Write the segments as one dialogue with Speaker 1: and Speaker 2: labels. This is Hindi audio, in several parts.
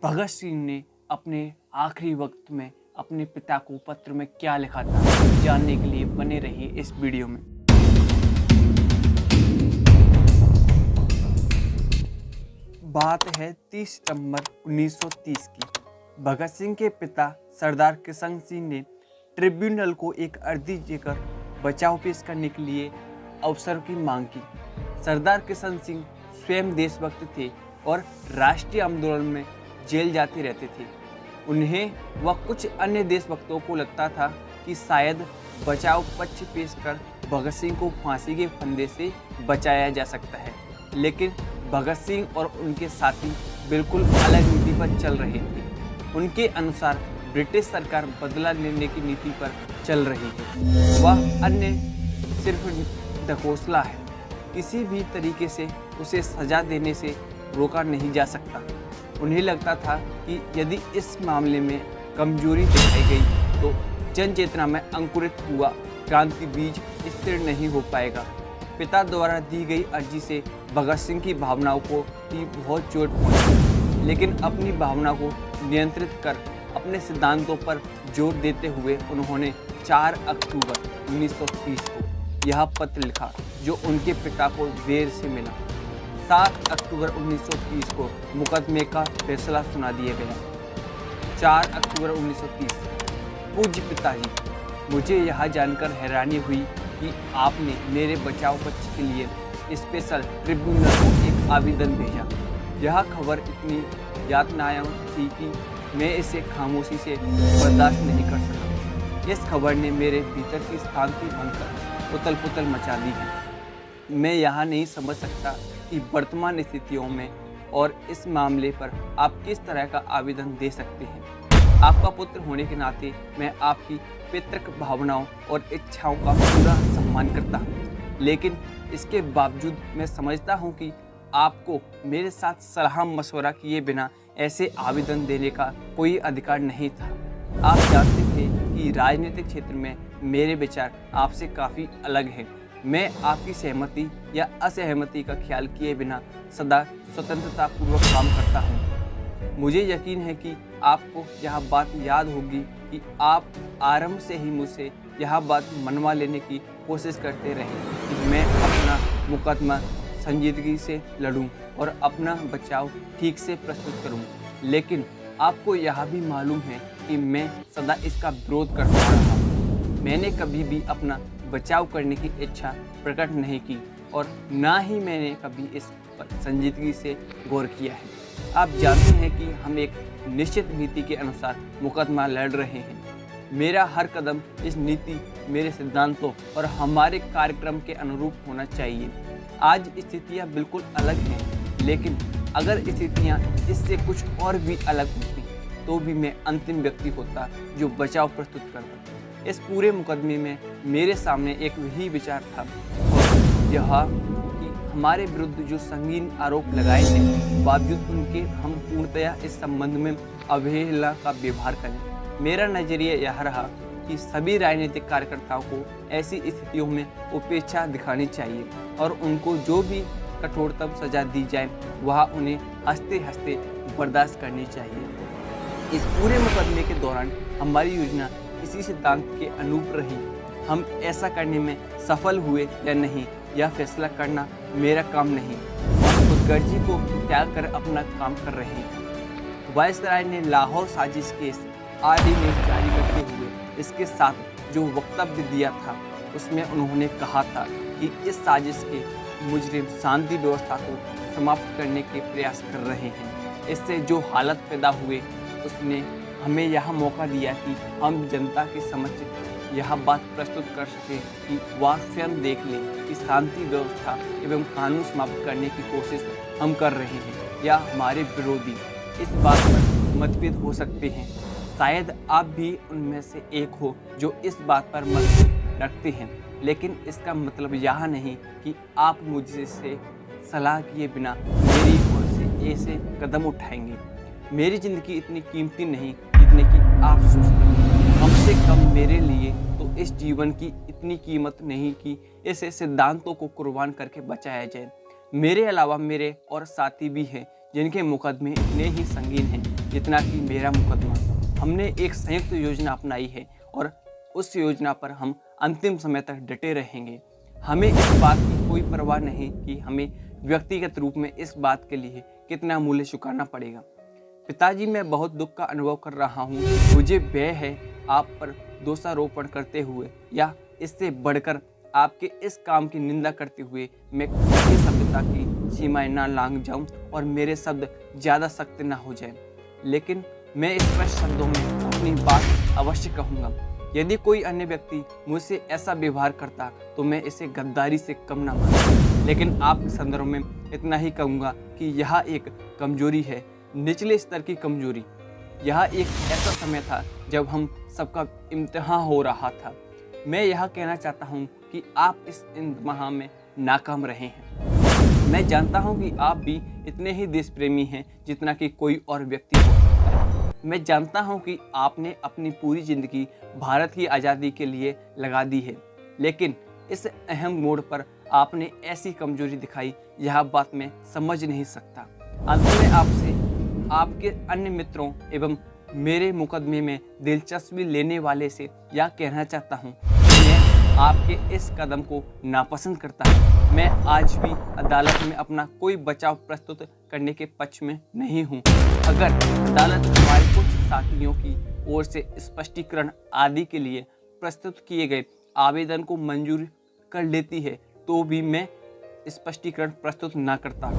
Speaker 1: भगत सिंह ने अपने आखिरी वक्त में अपने पिता को पत्र में क्या लिखा था, जानने के लिए बने रहिए इस वीडियो में। बात है 30 सितंबर 1930 की। भगत सिंह के पिता सरदार किशन सिंह ने ट्रिब्यूनल को एक अर्जी देकर बचाव पेश करने के लिए अवसर की मांग की। सरदार किशन सिंह स्वयं देशभक्त थे और राष्ट्रीय आंदोलन में जेल जाते रहते थे। उन्हें व कुछ अन्य देशभक्तों को लगता था कि शायद बचाव पक्ष पेश कर भगत सिंह को फांसी के फंदे से बचाया जा सकता है, लेकिन भगत सिंह और उनके साथी बिल्कुल अलग नीति पर चल रहे थे। उनके अनुसार ब्रिटिश सरकार बदला लेने की नीति पर चल रही है, वह अन्य सिर्फ ढकोसला है, किसी भी तरीके से उसे सजा देने से रोका नहीं जा सकता। उन्हें लगता था कि यदि इस मामले में कमजोरी दिखाई गई तो जन चेतना में अंकुरित हुआ क्रांति बीज स्थिर नहीं हो पाएगा। पिता द्वारा दी गई अर्जी से भगत सिंह की भावनाओं को भी बहुत चोट पहुंची, लेकिन अपनी भावना को नियंत्रित कर अपने सिद्धांतों पर जोर देते हुए उन्होंने 4 अक्टूबर 1930 को यह पत्र लिखा, जो उनके पिता को देर से मिला। 7 अक्टूबर 1930 को मुकदमे का फैसला सुना दिया गया। 4 अक्टूबर 1930। पूज्य पिताजी, मुझे यह जानकर हैरानी हुई कि आपने मेरे बचाव पक्ष के लिए स्पेशल ट्रिब्यूनल को एक आवेदन भेजा। यह खबर इतनी यातनादायक थी कि मैं इसे खामोशी से बर्दाश्त नहीं कर सका। इस खबर ने मेरे भीतर की शांति भंग कर उथल पुथल मचा दी है। मैं यह नहीं समझ सकता कि वर्तमान स्थितियों में और इस मामले पर आप किस तरह का आवेदन दे सकते हैं। आपका पुत्र होने के नाते मैं आपकी पितृक भावनाओं और इच्छाओं का पूरा सम्मान करता हूँ, लेकिन इसके बावजूद मैं समझता हूँ कि आपको मेरे साथ सलाह मशवरा किए बिना ऐसे आवेदन देने का कोई अधिकार नहीं था। आप जानते थे कि राजनीतिक क्षेत्र में मेरे विचार आपसे काफ़ी अलग हैं। मैं आपकी सहमति या असहमति का ख्याल किए बिना सदा स्वतंत्रतापूर्वक काम करता हूँ। मुझे यकीन है कि आपको यह बात याद होगी कि आप आरंभ से ही मुझसे यह बात मनवा लेने की कोशिश करते रहे कि मैं अपना मुकदमा संजीदगी से लड़ूं और अपना बचाव ठीक से प्रस्तुत करूं, लेकिन आपको यह भी मालूम है कि मैं सदा इसका विरोध करता रहा। मैंने कभी भी अपना बचाव करने की इच्छा प्रकट नहीं की और ना ही मैंने कभी इस पर संजीदगी से गौर किया है। आप जानते हैं कि हम एक निश्चित नीति के अनुसार मुकदमा लड़ रहे हैं। मेरा हर कदम इस नीति, मेरे सिद्धांतों और हमारे कार्यक्रम के अनुरूप होना चाहिए। आज स्थितियां बिल्कुल अलग हैं, लेकिन अगर स्थितियां इससे कुछ और भी अलग होती तो भी मैं अंतिम व्यक्ति होता जो बचाव प्रस्तुत करता। इस पूरे मुकदमे में मेरे सामने एक वही विचार था और यह कि हमारे विरुद्ध जो संगीन आरोप लगाए थे, बावजूद उनके हम पूर्णतया इस संबंध में अवहेलना का व्यवहार करें। मेरा नजरिया यह रहा कि सभी राजनीतिक कार्यकर्ताओं को ऐसी स्थितियों में उपेक्षा दिखानी चाहिए और उनको जो भी कठोरतम सजा दी जाए वह उन्हें हंसते हंसते बर्दाश्त करनी चाहिए। इस पूरे मुकदमे के दौरान हमारी योजना इसी सिद्धांत के अनुरूप रही। हम ऐसा करने में सफल हुए या नहीं, यह फैसला करना मेरा काम नहीं। हम खुदगर्जी को त्याग कर अपना काम कर रहे हैं। वायसराय ने लाहौर साजिश केस आर्डिनेंस जारी करते हुए इसके साथ जो वक्तव्य दिया था, उसमें उन्होंने कहा था कि इस साजिश के मुजरिम शांति व्यवस्था को समाप्त करने के प्रयास कर रहे हैं। इससे जो हालत पैदा हुए, उसने हमें यह मौका दिया कि हम जनता के समक्ष यह बात प्रस्तुत कर सकें कि वह स्वयं देख लें कि शांति व्यवस्था एवं कानून समाप्त करने की कोशिश हम कर रहे हैं या हमारे विरोधी। इस बात पर मतभेद हो सकते हैं, शायद आप भी उनमें से एक हो जो इस बात पर मतभेद रखते हैं, लेकिन इसका मतलब यह नहीं कि आप मुझसे सलाह किए बिना मेरी ओर से ऐसे कदम उठाएंगे। मेरी ज़िंदगी इतनी कीमती नहीं जितने कि आप सोचते हैं। कम से कम मेरे लिए तो इस जीवन की इतनी कीमत नहीं कि इसे सिद्धांतों को कुर्बान करके बचाया जाए। मेरे अलावा मेरे और साथी भी हैं जिनके मुकदमे इतने ही संगीन हैं जितना कि मेरा मुकदमा। हमने एक संयुक्त योजना अपनाई है और उस योजना पर हम अंतिम समय तक डटे रहेंगे। हमें इस बात की कोई परवाह नहीं कि हमें व्यक्तिगत रूप में इस बात के लिए कितना मूल्य चुकाना पड़ेगा। पिताजी, मैं बहुत दुख का अनुभव कर रहा हूँ। मुझे भय है आप पर दोषारोपण करते हुए या इससे बढ़कर आपके इस काम की निंदा करते हुए मैं कहीं सभ्यता की सीमाएं ना लांघ जाऊं और मेरे शब्द ज़्यादा सख्त ना हो जाएं। लेकिन मैं स्पष्ट शब्दों में अपनी बात अवश्य कहूँगा। यदि कोई अन्य व्यक्ति मुझसे ऐसा व्यवहार करता तो मैं इसे गद्दारी से कम ना मानता। लेकिन आपके संदर्भ में इतना ही कहूँगा कि यह एक कमजोरी है, निचले स्तर की कमजोरी। यह एक ऐसा समय था जब हम सबका इम्तिहान हो रहा था। मैं यह कहना चाहता हूँ कि आप इस इम्तिहान में नाकाम रहे हैं। मैं जानता हूँ कि आप भी इतने ही देश प्रेमी हैं जितना कि कोई और व्यक्ति हो सकता है। मैं जानता हूँ कि आपने अपनी पूरी ज़िंदगी भारत की आज़ादी के लिए लगा दी है, लेकिन इस अहम मोड़ पर आपने ऐसी कमजोरी दिखाई, यह बात मैं समझ नहीं सकता। अंत में आपसे, आपके अन्य मित्रों एवं मेरे मुकदमे में दिलचस्पी लेने वाले से यह कहना चाहता हूँ कि मैं आपके इस कदम को नापसंद करता हूँ। मैं आज भी अदालत में अपना कोई बचाव प्रस्तुत करने के पक्ष में नहीं हूँ। अगर अदालत हमारे कुछ साथियों की ओर से स्पष्टीकरण आदि के लिए प्रस्तुत किए गए आवेदन को मंजूर कर लेती है तो भी मैं स्पष्टीकरण प्रस्तुत न करता।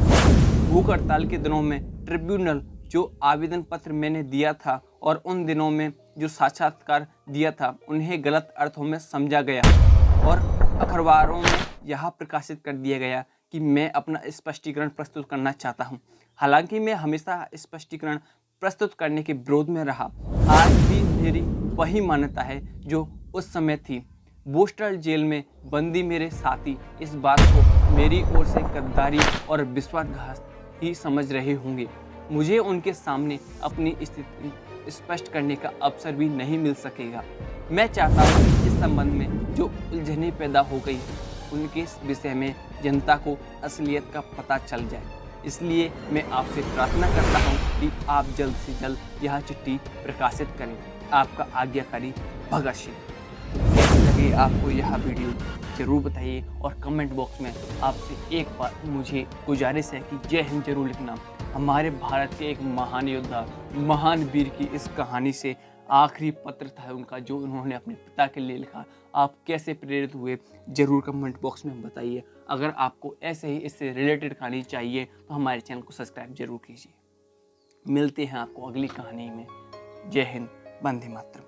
Speaker 1: भूख हड़ताल के दिनों में ट्रिब्यूनल जो आवेदन पत्र मैंने दिया था और उन दिनों में जो साक्षात्कार दिया था उन्हें गलत अर्थों में समझा गया और अखबारों में यह प्रकाशित कर दिया गया कि मैं अपना स्पष्टीकरण प्रस्तुत करना चाहता हूं। हालांकि मैं हमेशा स्पष्टीकरण प्रस्तुत करने के विरोध में रहा। आज भी मेरी वही मान्यता है जो उस समय थी। बोस्टल जेल में बंदी मेरे साथी इस बात को मेरी ओर से गद्दारी और विश्वासघात ही समझ रहे होंगे। मुझे उनके सामने अपनी स्थिति स्पष्ट करने का अवसर भी नहीं मिल सकेगा। मैं चाहता हूँ कि इस संबंध में जो उलझनें पैदा हो गई उनके विषय में जनता को असलियत का पता चल जाए। इसलिए मैं आपसे प्रार्थना करता हूँ कि आप जल्द से जल्द यह चिट्ठी प्रकाशित करें। आपका आज्ञाकारी, भगत सिंह। कैसी लगी आपको यह वीडियो ज़रूर बताइए और कमेंट बॉक्स में आपसे एक बार मुझे गुजारिश है कि जय हिंद जरूर लिखना। हमारे भारत के एक महान योद्धा, महान वीर की इस कहानी से आखिरी पत्र था उनका जो उन्होंने अपने पिता के लिए लिखा। आप कैसे प्रेरित हुए ज़रूर कमेंट बॉक्स में बताइए। अगर आपको ऐसे ही इससे रिलेटेड कहानी चाहिए तो हमारे चैनल को सब्सक्राइब जरूर कीजिए। मिलते हैं आपको अगली कहानी में। जय हिंद, वंदे मातरम।